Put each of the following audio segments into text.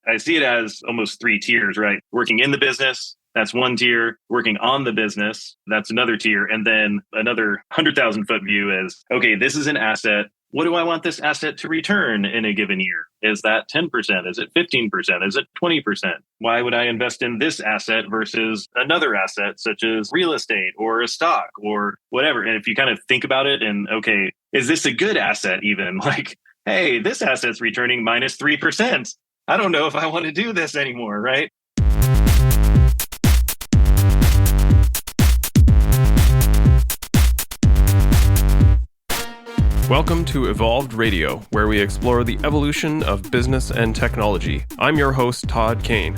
I see it as almost three tiers, right? Working in the business, that's one tier. Working on the business, that's another tier. And then another 100,000 foot view is, okay, this is an asset. What do I want this asset to return in a given year? Is that 10%? Is it 15%? Is it 20%? Why would I invest in this asset versus another asset, such as real estate or a stock or whatever? And if you kind of think about it and, okay, is this a good asset even? Like, hey, this asset's returning minus 3%. I don't know if I want to do this anymore, right? Welcome to Evolved Radio, where we explore the evolution of business and technology. I'm your host, Todd Kane.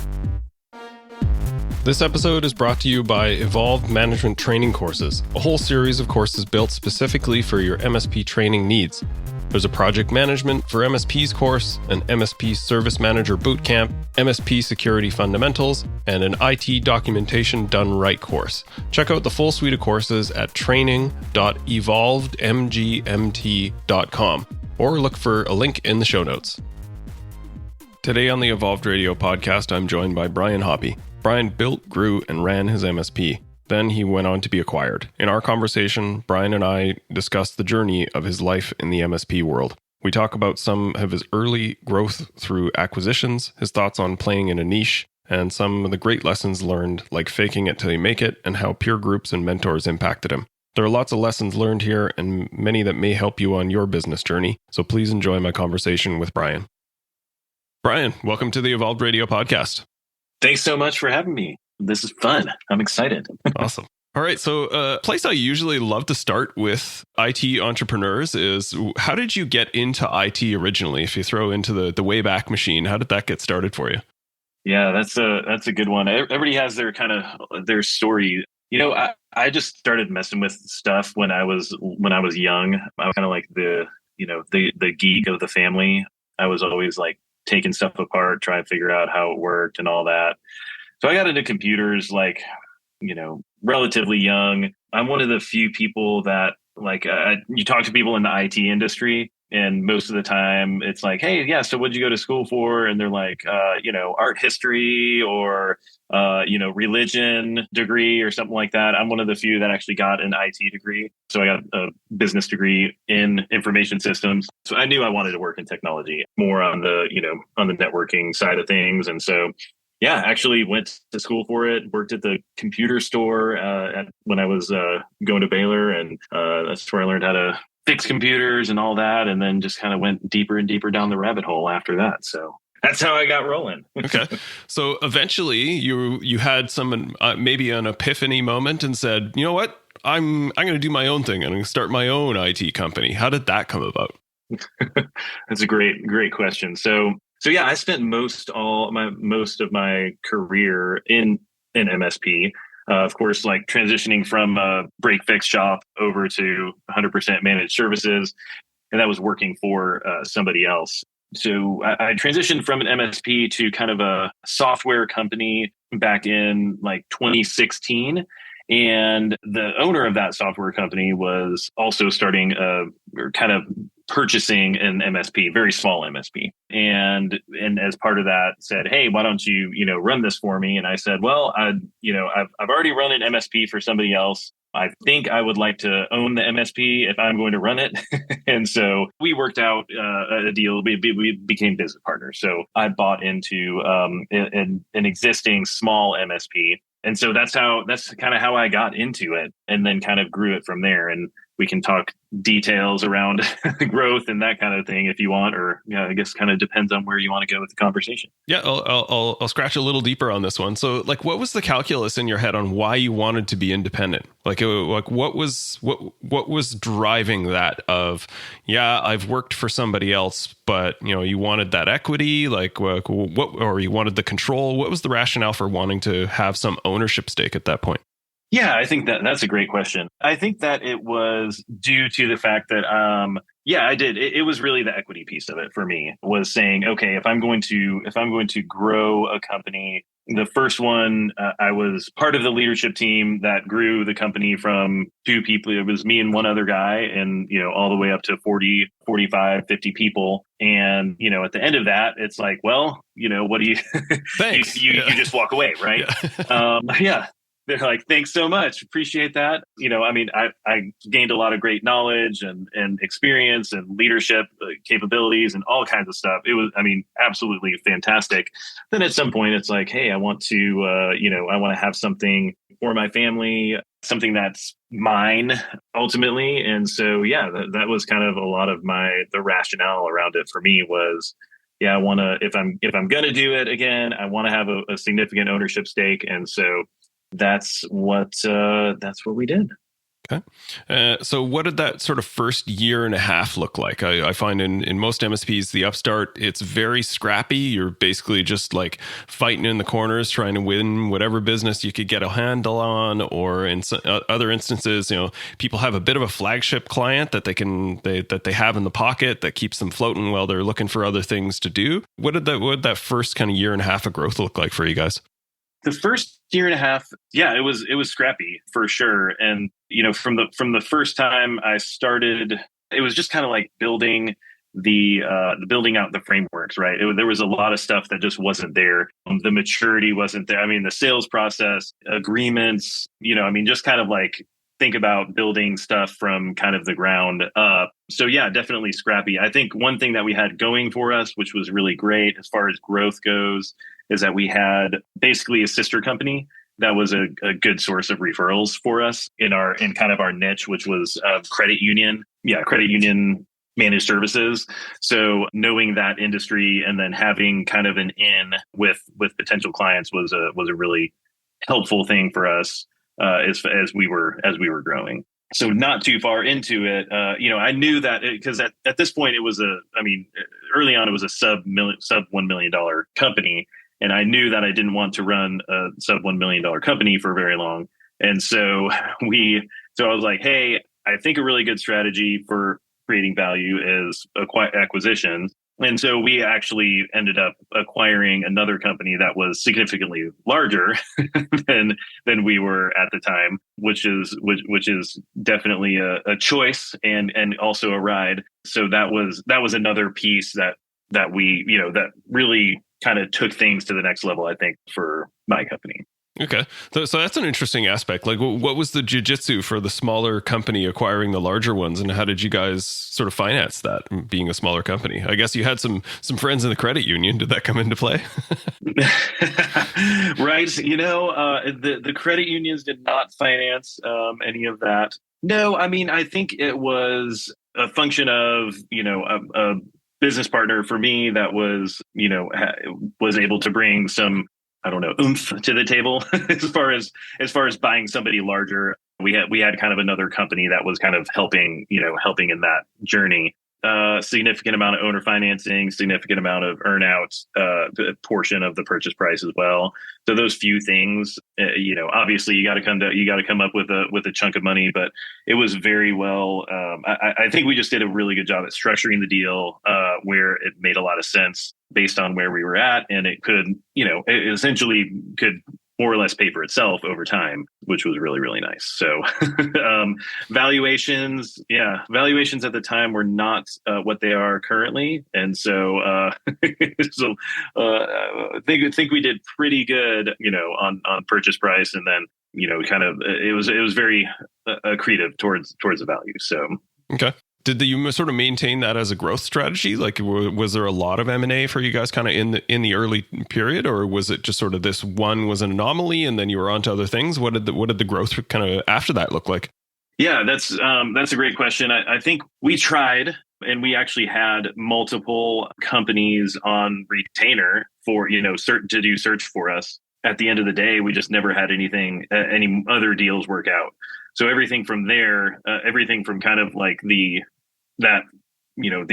This episode is brought to you by Evolved Management Training Courses, a whole series of courses built specifically for your MSP training needs. There's a Project Management for MSPs course, an MSP Service Manager Bootcamp, MSP Security Fundamentals, and an IT Documentation Done Right course. Check out the full suite of courses at training.evolvedmgmt.com or look for a link in the show notes. Today on the Evolved Radio podcast, I'm joined by Brian Hoppy. Brian built, grew, and ran his MSP. Then he went on to be acquired. In our conversation, Brian and I discussed the journey of his life in the MSP world. We talk about some of his early growth through acquisitions, his thoughts on playing in a niche, and some of the great lessons learned, like faking it till you make it, and how peer groups and mentors impacted him. There are lots of lessons learned here, and many that may help you on your business journey, so please enjoy my conversation with Brian. Brian, welcome to the Evolved Radio podcast. Thanks so much for having me. This is fun. I'm excited. Awesome. All right. So a place I usually love to start with IT entrepreneurs is, how did you get into IT originally? If you throw into the Wayback Machine, how did that get started for you? Yeah, that's a good one. Everybody has their kind of their story. You know, I just started messing with stuff when I was young. I was kind of like the geek of the family. I was always like taking stuff apart, trying to figure out how it worked and all that. So I got into computers relatively young. I'm one of the few people that you talk to people in the IT industry, and most of the time it's like, hey, yeah, so what'd you go to school for? And they're like, art history or, religion degree or something like that. I'm one of the few that actually got an IT degree. So I got a business degree in information systems. So I knew I wanted to work in technology, more on the networking side of things. And so yeah, actually went to school for it, worked at the computer store when I was going to Baylor. And that's where I learned how to fix computers and all that. And then just kind of went deeper and deeper down the rabbit hole after that. So that's how I got rolling. Okay. So eventually you had some maybe an epiphany moment and said, you know what, I'm going to do my own thing. I'm going to start my own IT company. How did that come about? That's a great question. So yeah, I spent most of my career in an MSP. Of course, like transitioning from a break fix shop over to 100% managed services, and that was working for somebody else. So I transitioned from an MSP to kind of a software company back in like 2016. And the owner of that software company was also starting purchasing an MSP, very small MSP. And as part of that said, hey, why don't you, run this for me? And I said, well, I've already run an MSP for somebody else. I think I would like to own the MSP if I'm going to run it. And so we worked out a deal. We became business partners. So I bought into an existing small MSP. And so that's kind of how I got into it, and then kind of grew it from there. And we can talk details around growth and that kind of thing if you want, or I guess kind of depends on where you want to go with the conversation. Yeah, I'll scratch a little deeper on this one. So, like, what was the calculus in your head on why you wanted to be independent? Like what was driving that? Of, yeah, I've worked for somebody else, but you wanted that equity, like what, or you wanted the control. What was the rationale for wanting to have some ownership stake at that point? Yeah, I think that's a great question. I think that it was due to the fact that, I did. It was really the equity piece of it for me, was saying, okay, if I'm going to grow a company, The first one, I was part of the leadership team that grew the company from two people. It was me and one other guy, and, all the way up to 40, 45, 50 people. And, at the end of that, it's like, well, what do you, Thanks. you just walk away. Right. Yeah. Yeah. They're like, thanks so much. Appreciate that. I gained a lot of great knowledge and experience and leadership capabilities and all kinds of stuff. It was, absolutely fantastic. Then at some point it's like, hey, I want to, I want to have something for my family, something that's mine ultimately. And so, yeah, that was kind of a lot of the rationale around it for me was, yeah, I want to, if I'm going to do it again, I want to have a significant ownership stake. And so that's what we did. Okay. So what did that sort of first year and a half look like? I find in most MSPs, the upstart, it's very scrappy. You're basically just like fighting in the corners, trying to win whatever business you could get a handle on. Or in other instances, people have a bit of a flagship client that they have in the pocket that keeps them floating while they're looking for other things to do. What did that first kind of year and a half of growth look like for you guys? The first year and a half, yeah, it was scrappy for sure. And from the first time I started, it was just kind of like building building out the frameworks, right? There was a lot of stuff that just wasn't there. The maturity wasn't there. The sales process, agreements, just kind of like think about building stuff from kind of the ground up. So yeah, definitely scrappy. I think one thing that we had going for us, which was really great as far as growth goes, is that we had basically a sister company that was a good source of referrals for us in kind of our niche, which was credit union. Yeah, credit union managed services. So knowing that industry and then having kind of an in with potential clients was a really helpful thing for us as we were growing. So not too far into it, I knew that because at this point it was early on it was a sub $1 million company. And I knew that I didn't want to run a sub $1 million company for very long. And so I was like, hey, I think a really good strategy for creating value is acquisition. And so we actually ended up acquiring another company that was significantly larger than we were at the time, which is definitely a choice and also a ride. So that was another piece that we, that really kind of took things to the next level, I think, for my company. Okay. So that's an interesting aspect. Like, what was the jiu-jitsu for the smaller company acquiring the larger ones, and how did you guys sort of finance that, being a smaller company? I guess you had some friends in the credit union. Did that come into play? Right. The credit unions did not finance any of that. No, I think it was a function of, a business partner for me that was, was able to bring some, I don't know, oomph to the table as far as buying somebody larger. We had kind of another company that was kind of helping in that journey. Significant amount of owner financing, significant amount of earnouts, portion of the purchase price as well. So those few things, obviously you got to come up with a chunk of money, but it was very well. I think we just did a really good job at structuring the deal where it made a lot of sense based on where we were at, and it could, it essentially could more or less pay for itself over time, which was really, really nice. So valuations at the time were not what they are currently. And so, I think we did pretty good, on purchase price. And then, kind of, it was very accretive towards the value. So, okay. Did you sort of maintain that as a growth strategy? Like, was there a lot of M&A for you guys kind of in the early period, or was it just sort of this one was an anomaly and then you were on to other things? What did the growth kind of after that look like? Yeah, that's a great question. I think we tried, and we actually had multiple companies on retainer for, to do search for us. At the end of the day, we just never had any other deals work out. So everything from there, everything from kind of like the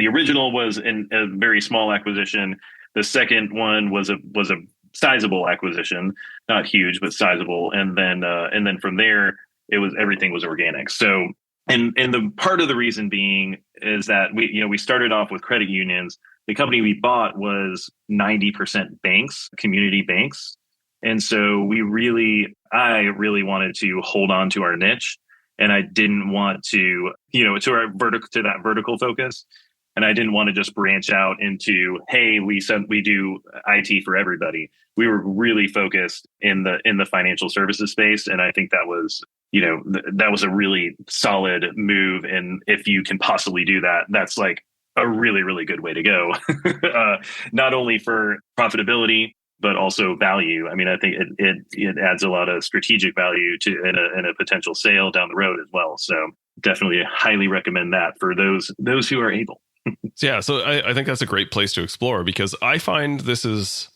original was a very small acquisition. The second one was a sizable acquisition, not huge, but sizable. And then from there, everything was organic. So, and the part of the reason being is that we started off with credit unions. The company we bought was 90% banks, community banks. And so I really wanted to hold on to our niche, and I didn't want to, to that vertical focus. And I didn't want to just branch out into, hey, we do IT for everybody. We were really focused in the financial services space. And I think that was, that was a really solid move. And if you can possibly do that, that's like a really, really good way to go. Not only for profitability, but also value. I mean, I think it adds a lot of strategic value to in a potential sale down the road as well. So definitely highly recommend that for those who are able. Yeah, so I think that's a great place to explore, because I find this is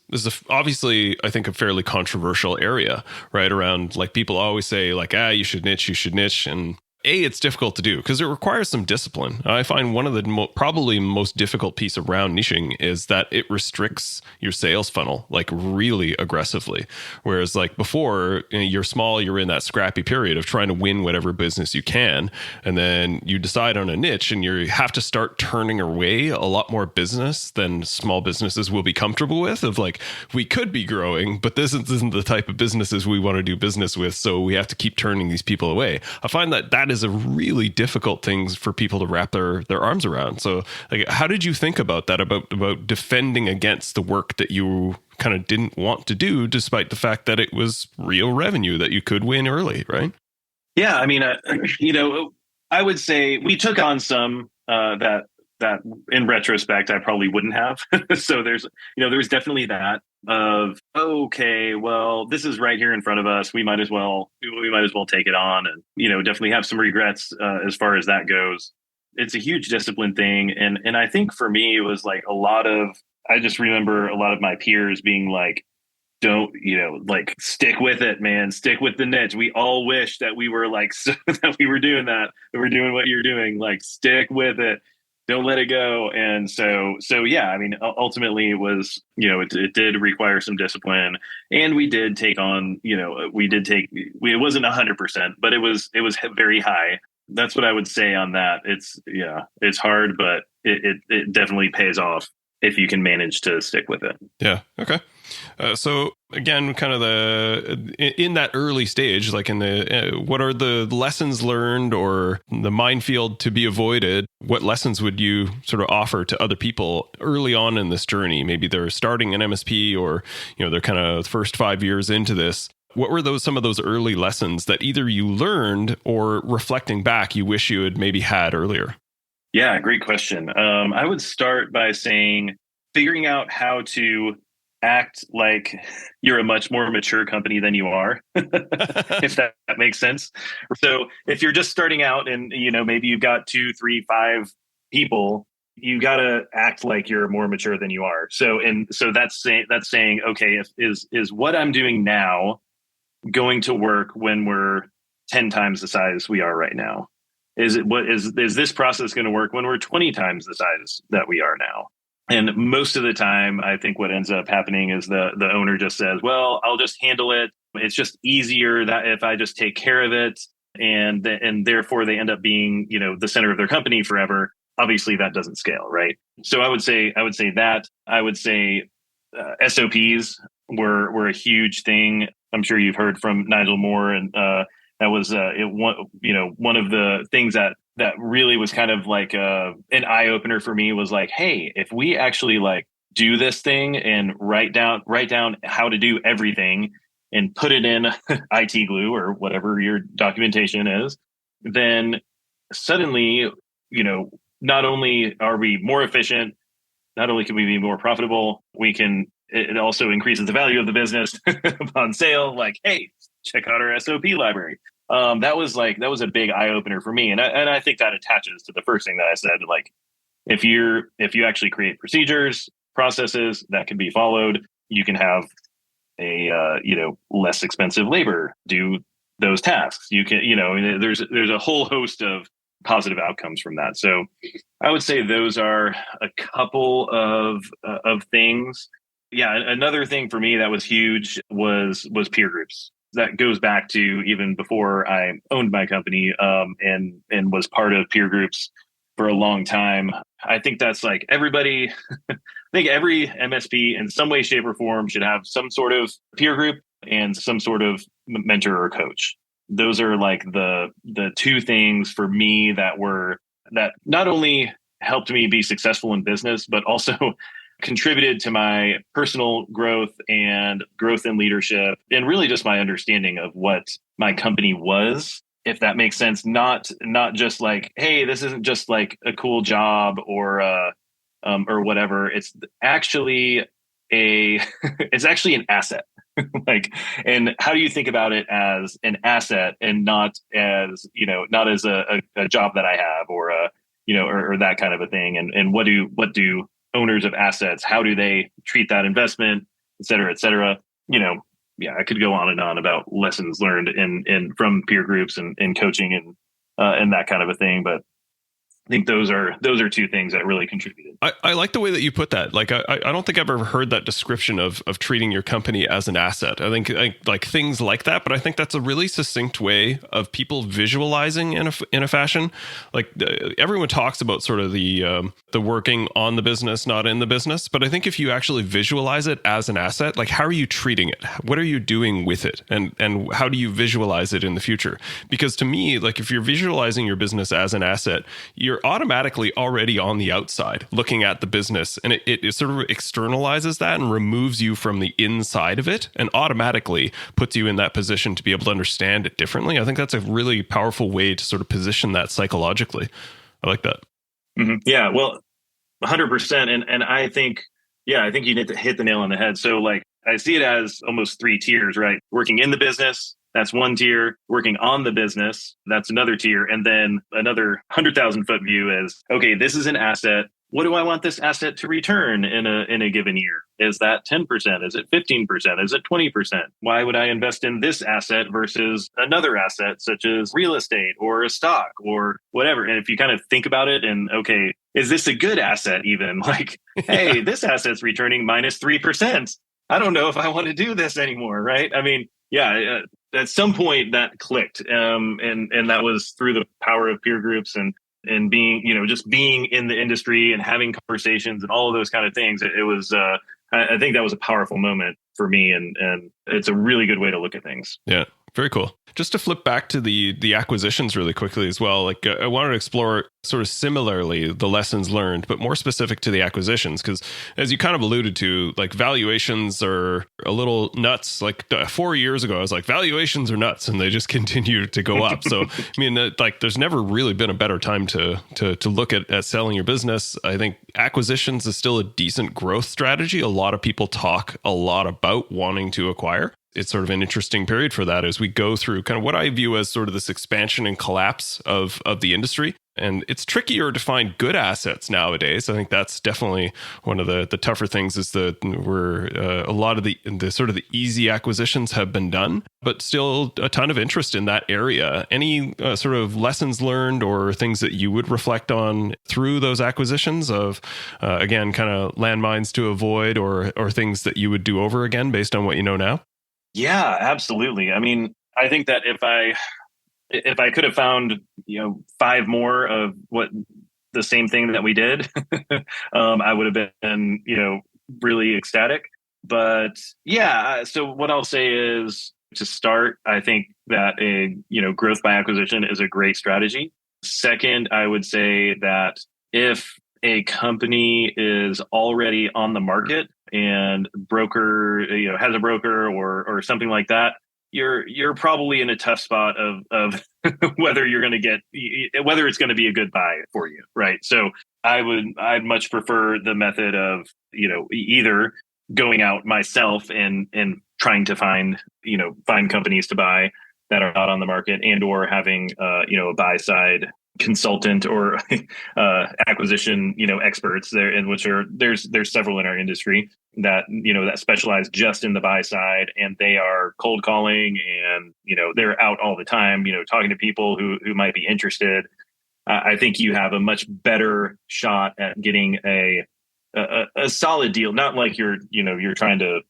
obviously, I think, a fairly controversial area, right? Around, like, people always say, like, you should niche. And it's difficult to do because it requires some discipline. I find one of the probably most difficult piece around niching is that it restricts your sales funnel, like, really aggressively. Whereas, like, before, you're small, you're in that scrappy period of trying to win whatever business you can. And then you decide on a niche and you have to start turning away a lot more business than small businesses will be comfortable with, of like, we could be growing, but this isn't the type of businesses we want to do business with. So we have to keep turning these people away. I find that is a really difficult thing for people to wrap their arms around. So, like, how did you think about that, about defending against the work that you kind of didn't want to do, despite the fact that it was real revenue that you could win early, right? Yeah, I mean, I would say we took on some that in retrospect I probably wouldn't have. So there's definitely that of, okay, well, this is right here in front of us. We might as well take it on, and definitely have some regrets as far as that goes. It's a huge discipline thing, and I think for me it was like I just remember a lot of my peers being like, don't, like, stick with it, man, stick with the niche. We all wish that we were like, so that we were doing that we're doing what you're doing, like, stick with it, don't let it go. And so yeah, I mean, ultimately it was, it did require some discipline, and we did take on, it wasn't 100%, but it was very high. That's what I would say on that. It's hard, but it definitely pays off if you can manage to stick with it. Yeah. Okay. So again, kind of in that early stage, like in what are the lessons learned or the minefield to be avoided? What lessons would you sort of offer to other people early on in this journey? Maybe they're starting an MSP, or, they're kind of first 5 years into this. What were some of those early lessons that either you learned, or reflecting back, you wish you had maybe had earlier? Yeah, great question. I would start by saying, figuring out how to act like you're a much more mature company than you are, if that makes sense. So if you're just starting out and, maybe you've got 2, 3, 5 people, you got to act like you're more mature than you are. So that's saying, okay, is what I'm doing now going to work when we're 10 times the size we are right now? Is this process going to work when we're 20 times the size that we are now? And most of the time, I think what ends up happening is the owner just says, well, I'll just handle it. It's just easier that if I just take care of it, and therefore they end up being, the center of their company forever. Obviously, that doesn't scale, right? So I would say SOPs were a huge thing. I'm sure you've heard from Nigel Moore, and that was one of the things that really was kind of like an eye opener for me, was like, hey, if we actually like do this thing and write down how to do everything and put it in IT glue or whatever your documentation is, then suddenly, not only are we more efficient, not only can we be more profitable, it also increases the value of the business upon sale. Like, hey, check out our SOP library. That was a big eye opener for me. And I think that attaches to the first thing that I said. Like, if you actually create procedures, processes that can be followed, you can have a, less expensive labor do those tasks. You can, there's a whole host of positive outcomes from that. So I would say those are a couple of things. Yeah. Another thing for me that was huge was peer groups. That goes back to even before I owned my company, and was part of peer groups for a long time. I think that's like everybody, I think every MSP in some way, shape, or form should have some sort of peer group. and some sort of mentor or coach. Those are like the two things for me that not only helped me be successful in business, but also contributed to my personal growth and growth in leadership, and really just my understanding of what my company was, if that makes sense. Not just like, hey, this isn't just like a cool job or whatever. It's actually it's actually an asset. Like, and how do you think about it as an asset and not as, not as a job that I have or or that kind of a thing. And what do owners of assets, how do they treat that investment, et cetera, et cetera. Yeah, I could go on and on about lessons learned in from peer groups and coaching and that kind of a thing. But I think those are two things that really contributed. I like the way that you put that. Like, I don't think I've ever heard that description of treating your company as an asset. I think like things like that, but I think that's a really succinct way of people visualizing in a fashion. Like everyone talks about sort of the working on the business, not in the business. But I think if you actually visualize it as an asset, like how are you treating it? What are you doing with it? And how do you visualize it in the future? Because to me, like if you're visualizing your business as an asset, you're automatically already on the outside looking at the business, and it sort of externalizes that and removes you from the inside of it and automatically puts you in that position to be able to understand it differently. I think that's a really powerful way to sort of position that psychologically. I like that. Mm-hmm. Yeah, well, 100%. And I think you hit the nail on the head. So like I see it as almost three tiers, right? Working in the business, that's one tier. Working on the business, that's another tier. And then another 100,000 foot view is, okay, this is an asset. What do I want this asset to return in a given year? Is that 10%? Is it 15%? Is it 20%? Why would I invest in this asset versus another asset, such as real estate or a stock or whatever? And if you kind of think about it and, okay, is this a good asset even? Like, hey, this asset's returning minus 3%. I don't know if I want to do this anymore, right? I mean, yeah, at some point that clicked. And that was through the power of peer groups and being, just being in the industry and having conversations and all of those kind of things. It was, I think that was a powerful moment for me. And it's a really good way to look at things. Yeah. Very cool. Just to flip back to the acquisitions really quickly as well, like I wanted to explore sort of similarly the lessons learned, but more specific to the acquisitions, because as you kind of alluded to, like valuations are a little nuts. Like 4 years ago, I was like, valuations are nuts, and they just continue to go up. So, I mean, like there's never really been a better time to look at selling your business. I think acquisitions is still a decent growth strategy. A lot of people talk a lot about wanting to acquire. It's sort of an interesting period for that as we go through kind of what I view as sort of this expansion and collapse of the industry. And it's trickier to find good assets nowadays. I think that's definitely one of the tougher things is that a lot of the sort of the easy acquisitions have been done, but still a ton of interest in that area. Any sort of lessons learned or things that you would reflect on through those acquisitions of, again, kind of landmines to avoid or things that you would do over again based on what you know now? Yeah, absolutely. I mean, I think that if I could have found, 5 more of what the same thing that we did, I would have been, really ecstatic. But yeah, so what I'll say is to start, I think that growth by acquisition is a great strategy. Second, I would say that if a company is already on the market and broker, has a broker or something like that, you're probably in a tough spot of whether whether it's going to be a good buy for you, right? So I'd much prefer the method of either going out myself and trying to find companies to buy that are not on the market, and or having a buy side consultant or acquisition experts there, in which there's several in our industry that that specialize just in the buy side, and they are cold calling and they're out all the time talking to people who might be interested. I think you have a much better shot at getting a solid deal, not like you're trying to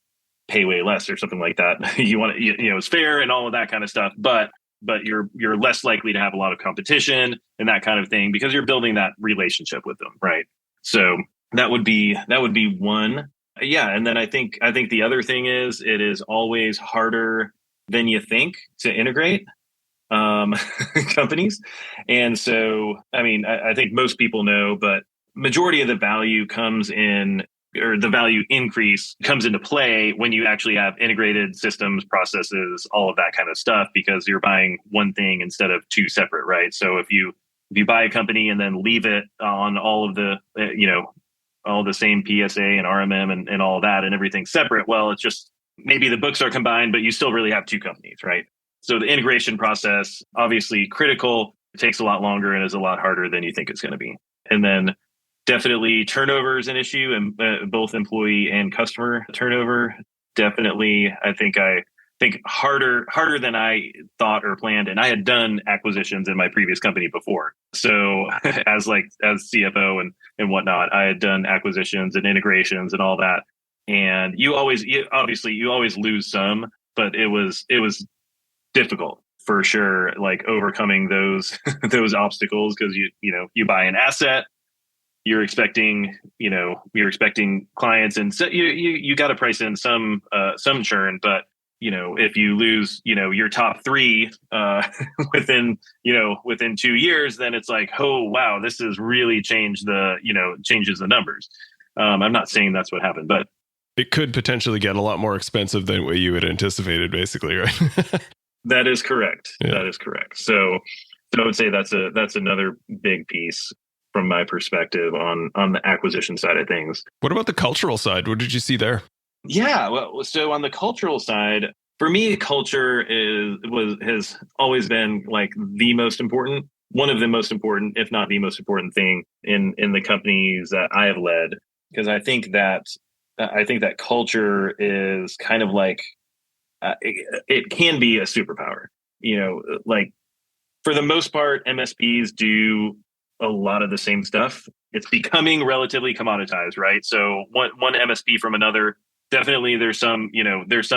pay way less or something like that. You want it's fair and all of that kind of stuff, but you're less likely to have a lot of competition and that kind of thing because you're building that relationship with them, right? So that would be one. Yeah, and then I think the other thing is it is always harder than you think to integrate um, companies. And so, I mean, I think most people know, but majority of the value comes in, or the value increase comes into play when you actually have integrated systems, processes, all of that kind of stuff, because you're buying one thing instead of two separate, right? So if you buy a company and then leave it on all of the, all the same PSA and RMM and all that and everything separate, well, it's just maybe the books are combined, but you still really have two companies, right? So the integration process, obviously critical, it takes a lot longer and is a lot harder than you think it's going to be. And then definitely turnover is an issue, and both employee and customer turnover. Definitely, I think harder than I thought or planned. And I had done acquisitions in my previous company before. So as CFO and whatnot, I had done acquisitions and integrations and all that. And obviously you always lose some, but it was difficult for sure, like overcoming those those obstacles, because you buy an asset, you're expecting clients, and so you got to price in some churn. But if you lose your top three within 2 years, then it's like, oh wow, this has really changes the numbers. I'm not saying that's what happened, but It could potentially get a lot more expensive than what you had anticipated, basically, right? that is correct. Yeah. That is correct. So I would say that's another big piece from my perspective on the acquisition side of things. What about the cultural side? What did you see there? Yeah, well, so on the cultural side, for me, culture has always been like the most important, one of the most important, if not the most important thing in the companies that I have led, because I think that culture is kind of like it can be a superpower. Like for the most part, MSPs do a lot of the same stuff. It's becoming relatively commoditized, right? So one MSP from another, definitely there's some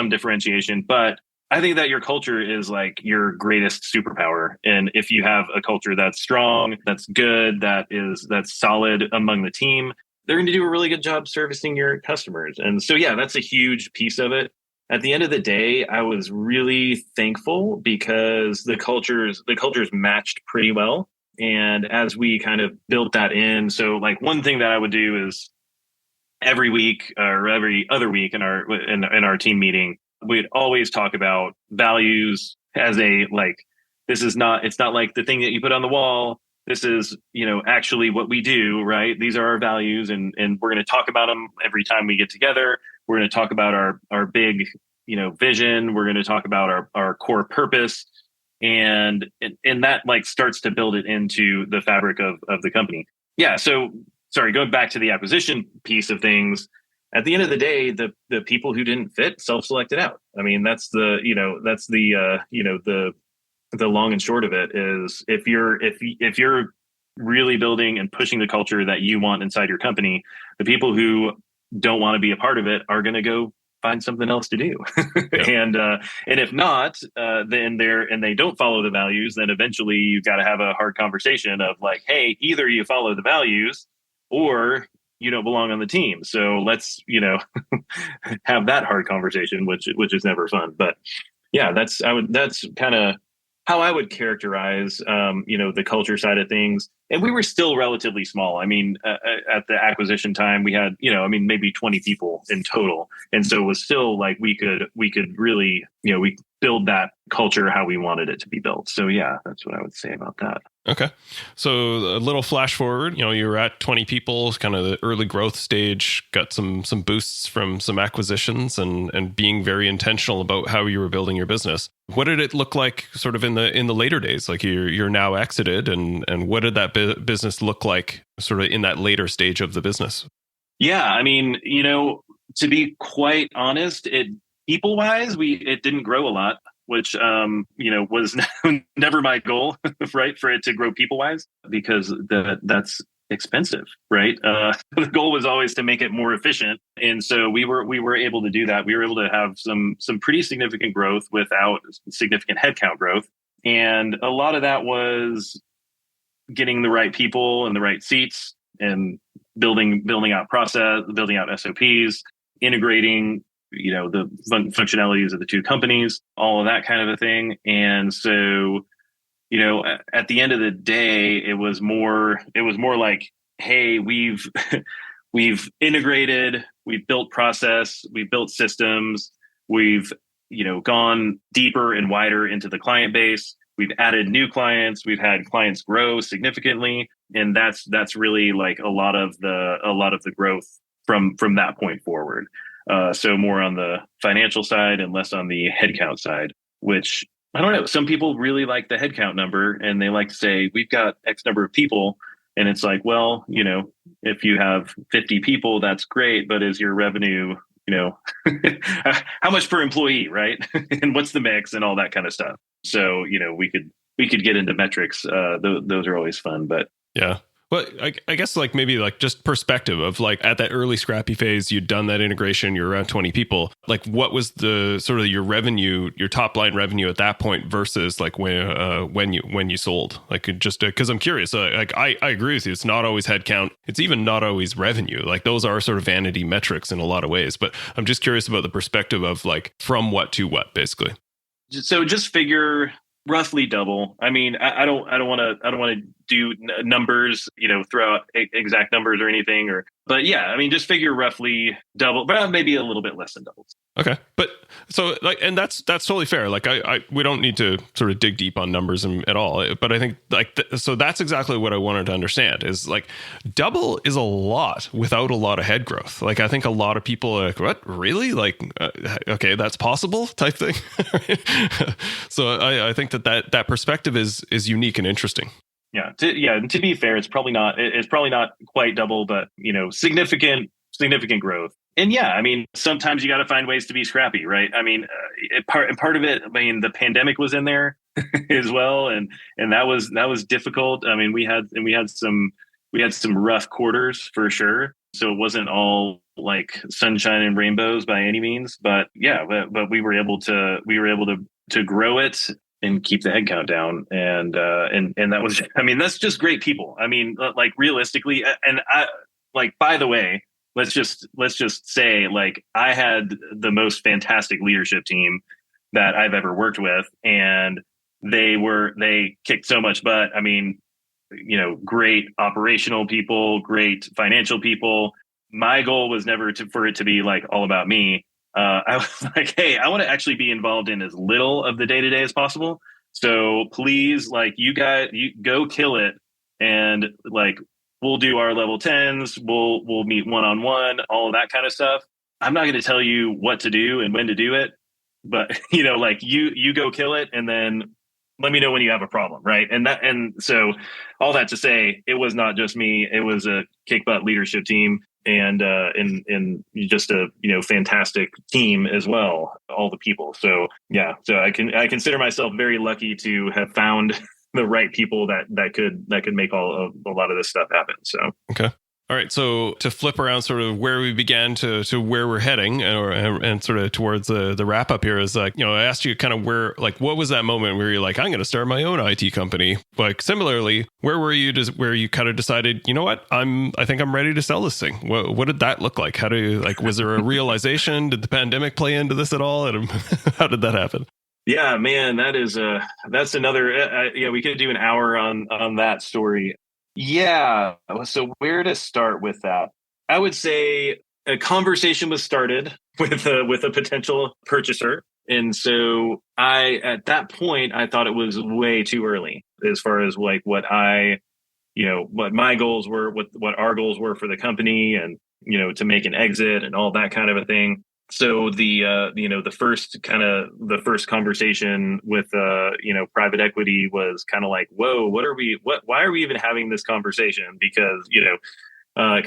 differentiation, but I think that your culture is like your greatest superpower. And if you have a culture that's strong, that's good, that's solid among the team, they're going to do a really good job servicing your customers. And so, yeah, that's a huge piece of it. At the end of the day, I was really thankful because the cultures matched pretty well. And as we kind of built that in, so like one thing that I would do is every week or every other week in our team meeting, we'd always talk about values as a like, it's not like the thing that you put on the wall. This is, actually what we do, right? These are our values, and we're going to talk about them every time we get together. We're going to talk about our big, vision. We're going to talk about our core purpose, and that like starts to build it into the fabric of the company. Yeah. So sorry, going back to the acquisition piece of things, at the end of the day, the people who didn't fit self-selected out. I mean, that's the long and short of it is if you're really building and pushing the culture that you want inside your company, the people who don't want to be a part of it are going to go find something else to do. Yeah. And if not, then they don't follow the values, then eventually you've got to have a hard conversation of like, hey, either you follow the values or you don't belong on the team. So let's have that hard conversation, which is never fun. But yeah, that's kind of how I would characterize, the culture side of things. And we were still relatively small. I mean, at the acquisition time, we had, maybe 20 people in total. And so it was still like we could really, we build that culture how we wanted it to be built. So yeah, that's what I would say about that. Okay. So a little flash forward, you were at 20 people, kind of the early growth stage, got some boosts from some acquisitions and being very intentional about how you were building your business. What did it look like sort of in the later days? Like you're now exited, and what did that business look like sort of in that later stage of the business? Yeah, I mean, to be quite honest, people wise, it didn't grow a lot, which was never my goal, right? For it to grow people wise, because that's expensive, right? The goal was always to make it more efficient, and so we were able to do that. We were able to have some pretty significant growth without significant headcount growth, and a lot of that was getting the right people in the right seats and building out process, building out SOPs, integrating, the functionalities of the two companies, all of that kind of a thing. And so, at the end of the day, it was more like, hey, we've integrated, we've built process, we've built systems, we've, gone deeper and wider into the client base. We've added new clients, we've had clients grow significantly. And that's really like a lot of the growth from that point forward. So more on the financial side and less on the headcount side, which I don't know. Some people really like the headcount number and they like to say, we've got X number of people. And it's like, well, if you have 50 people, that's great. But is your revenue, how much per employee, right? And what's the mix and all that kind of stuff. So, we could get into metrics. Those are always fun, but Yeah. Well, I guess like maybe like just perspective of like at that early scrappy phase, you'd done that integration, you're around 20 people. Like what was the sort of your revenue, your top line revenue at that point versus like when you sold? Like just because I'm curious, like I agree with you. It's not always headcount. It's even not always revenue. Like those are sort of vanity metrics in a lot of ways. But I'm just curious about the perspective of like from what to what, basically. So just figure roughly double. I mean, I don't want to do numbers, throw out exact numbers or anything, but yeah, I mean, just figure roughly double, but maybe a little bit less than double. Okay. But so like, and that's totally fair. Like we don't need to sort of dig deep on numbers at all, but I think like, so that's exactly what I wanted to understand is like double is a lot without a lot of head growth. Like, I think a lot of people are like, what, really? Like, okay, that's possible type thing. So I think that perspective is unique and interesting. Yeah. To be fair, it's probably not quite double, but significant growth. And yeah, I mean, sometimes you got to find ways to be scrappy, right? I mean, part of it, I mean, the pandemic was in there as well. And that was difficult. I mean, we had some rough quarters for sure. So it wasn't all like sunshine and rainbows by any means, but yeah, but we were able to grow it and keep the headcount down. And that was, I mean, that's just great people. I mean, like realistically, and I like, by the way, let's just say like I had the most fantastic leadership team that I've ever worked with. And they kicked so much butt. I mean, great operational people, great financial people. My goal was never for it to be like all about me. I was like, hey, I want to actually be involved in as little of the day-to-day as possible. So please, like, you go kill it. And like, we'll do our level 10s. We'll meet one-on-one, all of that kind of stuff. I'm not going to tell you what to do and when to do it, but like you go kill it. And then let me know when you have a problem. Right. And so all that to say, it was not just me. It was a kick butt leadership team. And just a fantastic team as well, all the people. So yeah, so I consider myself very lucky to have found the right people that could make a lot of this stuff happen. So okay. All right, so to flip around sort of where we began to where we're heading and sort of towards the wrap up here is like, I asked you kind of where, like, what was that moment where you're like, I'm going to start my own IT company? Like similarly, where were you where you kind of decided, you know what, I think I'm ready to sell this thing? What did that look like? How do you, like, was there a realization? Did the pandemic play into this at all? And how did that happen? Yeah, man, that's another, we could do an hour on that story. Yeah. So where to start with that? I would say a conversation was started with a potential purchaser. And so at that point, I thought it was way too early as far as like what my goals were, what our goals were for the company and, to make an exit and all that kind of a thing. So the first conversation with private equity was kind of like, whoa, why are we even having this conversation? Because I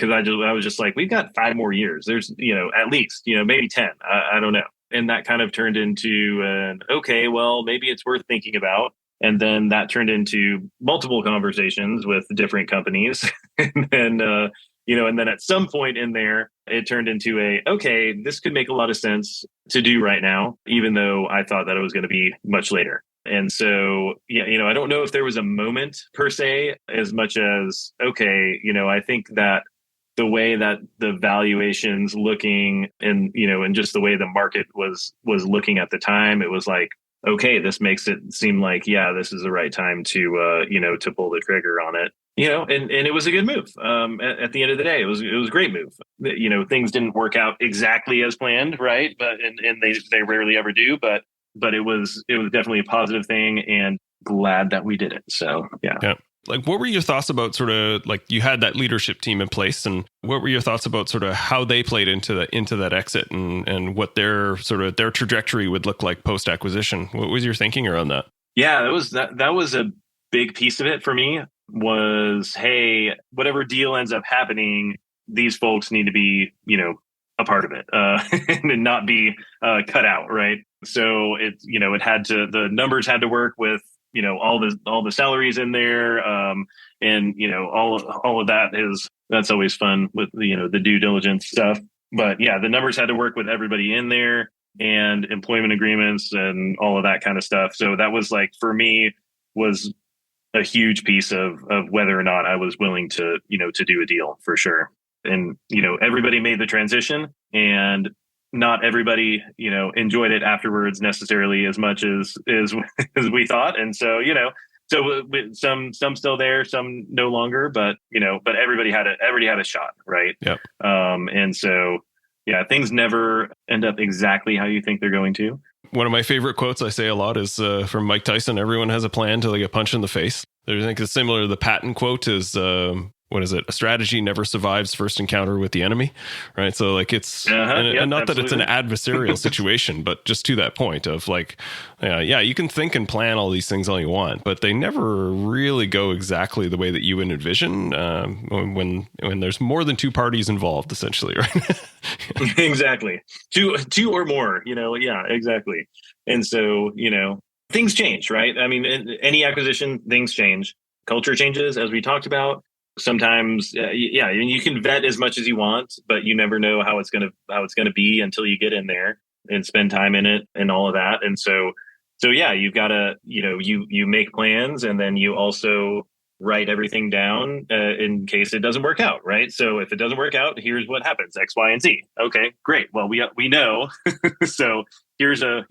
was just like, we've got 5 more years. There's at least maybe 10. I don't know. And that kind of turned into okay, well, maybe it's worth thinking about. And then that turned into multiple conversations with different companies, and then and then at some point in there, it turned into okay, this could make a lot of sense to do right now, even though I thought that it was going to be much later. And so, I don't know if there was a moment per se, as much as, okay, I think that the way that the valuations looking and, and just the way the market was looking at the time, it was like, okay, this makes it seem like, yeah, this is the right time to, to pull the trigger on it. And it was a good move. At the end of the day, it was a great move. Things didn't work out exactly as planned, right? But and they rarely ever do. But it was definitely a positive thing, and glad that we did it. So yeah. Yeah. Like, what were your thoughts about sort of like you had that leadership team in place, and what were your thoughts about sort of how they played into that exit and what their trajectory would look like post acquisition? What was your thinking around that? Yeah, that was a big piece of it for me. Was, hey, whatever deal ends up happening, these folks need to be, a part of it, and not be cut out, right? So the numbers had to work with, all the salaries in there, and all of that's always fun with the due diligence stuff. But yeah, the numbers had to work with everybody in there, and employment agreements and all of that kind of stuff. So that was like, for me, was a huge piece of whether or not I was willing to, to do a deal, for sure. And, everybody made the transition, and not everybody, enjoyed it afterwards necessarily as much as as we thought. And so, so some still there, some no longer, but everybody had a shot. Right. Yep. And so, yeah, things never end up exactly how you think they're going to. One of my favorite quotes I say a lot is from Mike Tyson. Everyone has a plan till they get punched in the face. I think it's similar. The Patton quote is, what is it? A strategy never survives first encounter with the enemy, right? So like it's, and not that it's an adversarial situation, but just to that point of like, yeah, you can think and plan all these things all you want, but they never really go exactly the way that you would envision when there's more than two parties involved, essentially, right? Exactly. Two or more, yeah, exactly. And so, things change, right? I mean, in any acquisition, things change. Culture changes, as we talked about. Sometimes, yeah, you can vet as much as you want, but you never know how it's gonna be until you get in there and spend time in it and all of that. And so yeah, you've got to, you make plans, and then you also write everything down in case it doesn't work out, right? So if it doesn't work out, here's what happens: X, Y, and Z. Okay, great. Well, we know. So here's a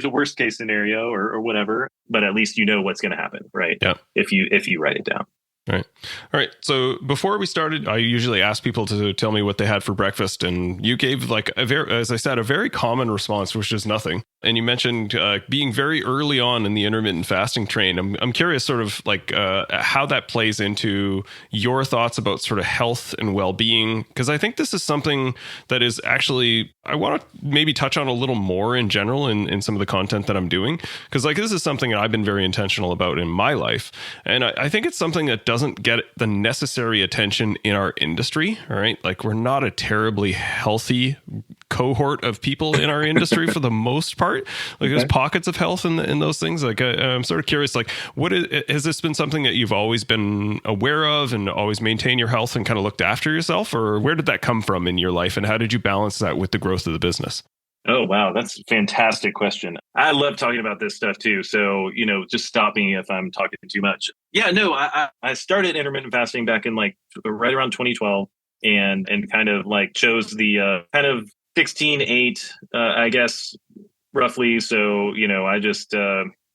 worst case scenario or whatever, but at least you know what's going to happen, right? Yeah. If you write it down. Right. All right. So before we started, I usually ask people to tell me what they had for breakfast, and you gave like a very common response, which is nothing. And you mentioned being very early on in the intermittent fasting train. I'm curious, sort of like how that plays into your thoughts about sort of health and well-being, because I think this is something that is actually, I want to maybe touch on a little more in general in some of the content that I'm doing, because like this is something that I've been very intentional about in my life, and I think it's something that doesn't get the necessary attention in our industry. All right, like we're not a terribly healthy cohort of people in our industry for the most part. Like there's pockets of health in those things. Like I'm sort of curious, like has this been something that you've always been aware of and always maintain your health and kind of looked after yourself, or where did that come from in your life, and how did you balance that with the growth of the business? Oh, wow. That's a fantastic question. I love talking about this stuff too. So, just stop me if I'm talking too much. Yeah, no, I started intermittent fasting back in like right around 2012 and kind of like chose the kind of 16-8, I guess, roughly. So, I just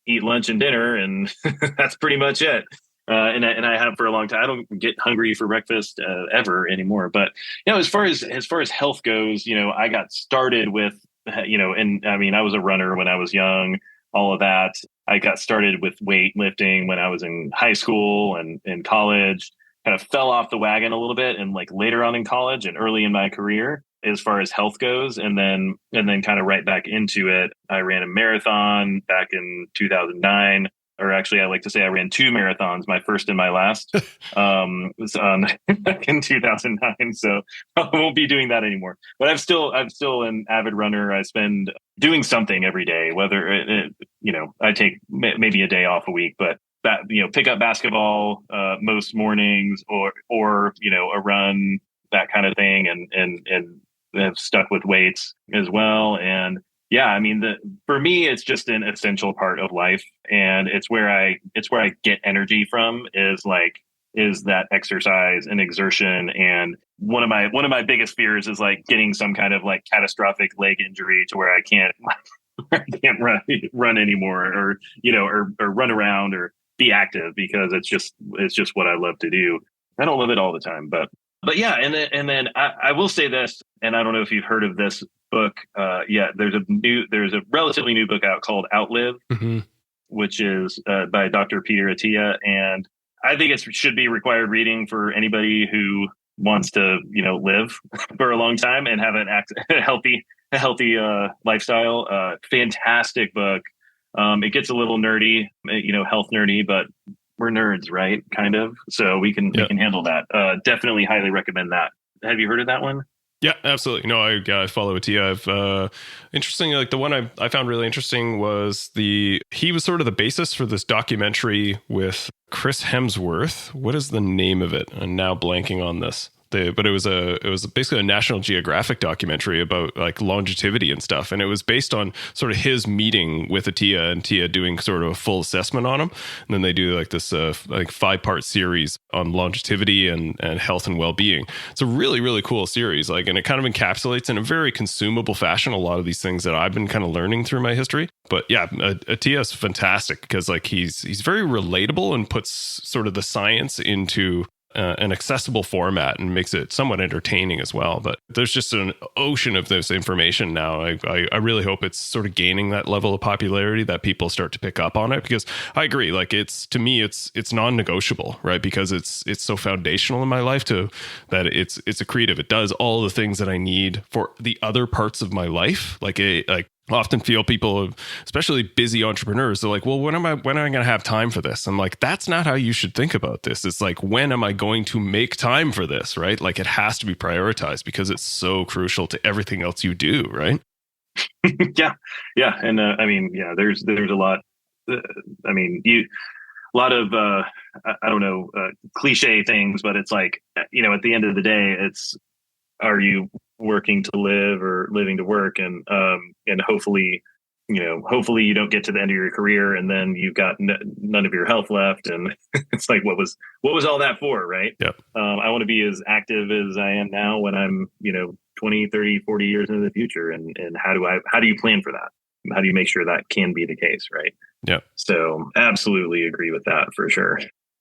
eat lunch and dinner, and that's pretty much it. And I have for a long time. I don't get hungry for breakfast ever anymore. But as far as health goes, I got started with and I mean, I was a runner when I was young, all of that. I got started with weightlifting when I was in high school and in college. Kind of fell off the wagon a little bit, and like later on in college and early in my career as far as health goes, and then kind of right back into it. I ran a marathon back in 2009. Or actually, I like to say I ran 2 marathons, my first and my last, was back in 2009. So I won't be doing that anymore. But I'm still an avid runner. I spend doing something every day, whether I take maybe a day off a week, but pick up basketball most mornings, or a run, that kind of thing, and have stuck with weights as well. And yeah, I mean, for me, it's just an essential part of life, and it's where I get energy from. Is that exercise and exertion, and one of my biggest fears is like getting some kind of like catastrophic leg injury to where I can't run anymore, or or run around or be active, because it's just what I love to do. I don't love it all the time, but yeah. And then I will say this, and I don't know if you've heard of this book yet. There's a relatively new book out called Outlive, which is by Dr. Peter Attia, and I think it should be required reading for anybody who wants to live for a long time and have a healthy lifestyle. Fantastic book. It gets a little nerdy, health nerdy, but we're nerds, right? Kind of. So we can handle that. Definitely highly recommend that. Have you heard of that one? Yeah, absolutely. No, I follow Attia. Interesting. Like the one I found really interesting was he was sort of the basis for this documentary with Chris Hemsworth. What is the name of it? I'm now blanking on this. But it was basically a National Geographic documentary about like longevity and stuff, and it was based on sort of his meeting with Attia and Tia doing sort of a full assessment on him, and then they do like this like 5-part series on longevity and health and well-being. It's a really, really cool series, like, and it kind of encapsulates in a very consumable fashion a lot of these things that I've been kind of learning through my history. But yeah, Attia is fantastic because like he's very relatable and puts sort of the science into an accessible format and makes it somewhat entertaining as well. But there's just an ocean of this information now. I really hope it's sort of gaining that level of popularity that people start to pick up on it, because I agree, like to me it's non-negotiable, right? Because it's so foundational in my life that it's accretive. It does all the things that I need for the other parts of my life. Often feel people, especially busy entrepreneurs, they're like, well, when am I going to have time for this? I'm like, that's not how you should think about this. It's like, when am I going to make time for this, right? Like, it has to be prioritized because it's so crucial to everything else you do, right? Yeah. And there's a lot. A lot of I don't know, cliche things, but it's like, at the end of the day, it's, are you working to live or living to work? And hopefully you don't get to the end of your career and then you've got none of your health left, and it's like, what was all that for, right? Yep. I want to be as active as I am now when I'm 20, 30, 40 years into the future, and how do you plan for that? How do you make sure that can be the case, right? Yeah. So absolutely agree with that for sure.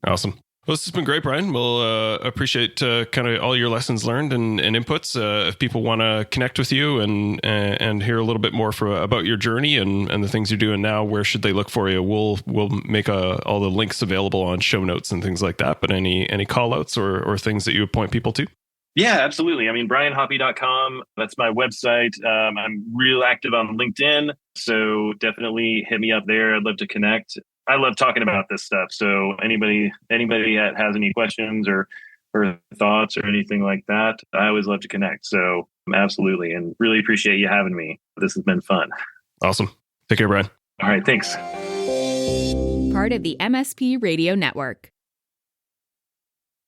Awesome. Well, this has been great, Brian. We'll appreciate kind of all your lessons learned and inputs. If people want to connect with you and hear a little bit more about your journey and the things you're doing now, where should they look for you? We'll make all the links available on show notes and things like that. But any call outs or things that you would point people to? Yeah, absolutely. I mean, brianhoppy.com, that's my website. I'm real active on LinkedIn, so definitely hit me up there. I'd love to connect. I love talking about this stuff. So anybody that has any questions or thoughts or anything like that, I always love to connect. So absolutely. And really appreciate you having me. This has been fun. Awesome. Take care, Brian. All right. Thanks. Part of the MSP Radio Network.